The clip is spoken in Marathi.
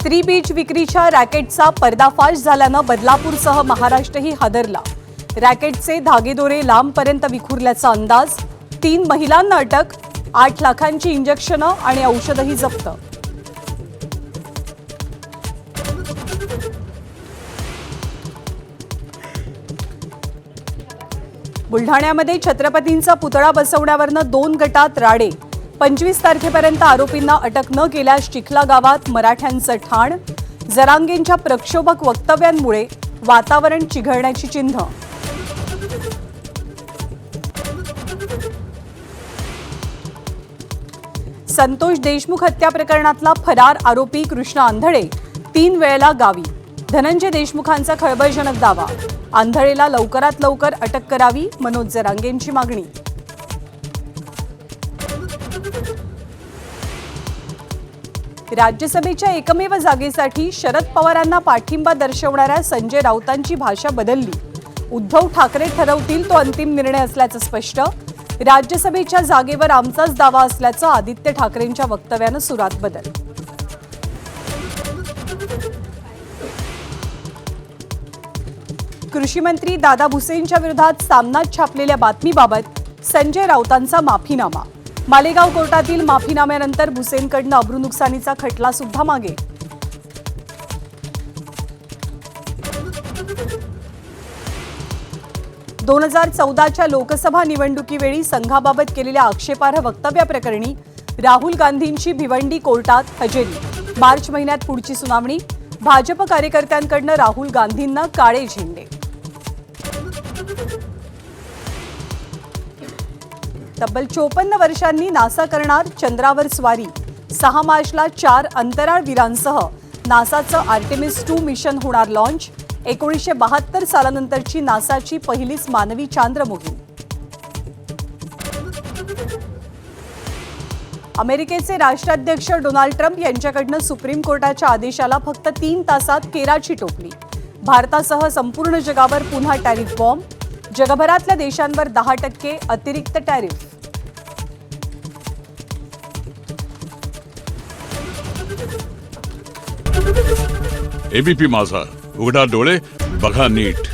स्त्री बीज विक्रीच्या रॅकेटचा पर्दाफाश झाल्यानं बदलापूरसह महाराष्ट्रही हादरला। रॅकेटचे धागेदोरे लांबपर्यंत विखुरल्याचा अंदाज। 3 महिलांना अटक, 8 लाखांची इंजेक्शनं आणि औषधही जप्त। बुलढाण्यामध्ये छत्रपतींचा पुतळा बसवण्यावरनं 2 गटात राडे। 25 तारखेपर्यंत आरोपींना अटक न केल्यास चिखला गावात मराठ्यांचं ठाण। जरांगेंच्या प्रक्षोभक वक्तव्यांमुळे वातावरण चिघळण्याची चिन्ह। संतोष देशमुख हत्या प्रकरणातला फरार आरोपी कृष्ण आंधळे 3 वेळेला गावी। धनंजय देशमुखांचा खळबळजनक दावा। आंधळेला लवकरात लवकर अटक करावी, मनोज जरांगेंची मागणी। राज्यसभेच्या एकमेव जागेसाठी शरद पवारांना पाठिंबा दर्शवणाऱ्या संजय राऊतांची भाषा बदलली। उद्धव ठाकरे ठरवतील तो अंतिम निर्णय असल्याचं स्पष्ट। राज्यसभेच्या जागेवर आमचाच दावा असल्याचं आदित्य ठाकरेंच्या वक्तव्यानं सुरात बदल। कृषी मंत्री दादा भुसेंच्या विरोधात सामनात छापलेल्या बातमीबाबत संजय राऊतांचा माफीनामा। मालेगाव कोर्टातील माफीनाम्यानंतर भुसेंकडनं अब्रू नुकसानीचा खटला सुद्धा मागे। – 2014च्या लोकसभा निवडणुकीवेळी संघाबाबत केलेल्या आक्षेपार्ह वक्तव्याप्रकरणी राहुल गांधींची भिवंडी कोर्टात हजेरी। मार्च महिन्यात पुढची सुनावणी। भाजप कार्यकर्त्यांकडनं राहुल गांधींना काळे झेंडे। तब्बल 54 वर्षांनी नासा करणार चंद्रावर स्वारी। 6 मार्चला 4 अंतराळवीरांसह नासाचं आर्टेमिस 2 मिशन होणार लॉन्च। 1972 सालानंतरची नासाची पहिलीच मानवी चांद्र मोहीम। अमेरिकेचे राष्ट्राध्यक्ष डोनाल्ड ट्रम्प यांच्याकडनं सुप्रीम कोर्टाच्या आदेशाला फक्त 3 तासात केराची टोपली। भारतासह संपूर्ण जगावर पुन्हा टॅरिफ बॉम्ब। जगभरातल्या देशांवर 10% अतिरिक्त टॅरिफ। एबीपी माझा, उघडा डोळे बघा नीट।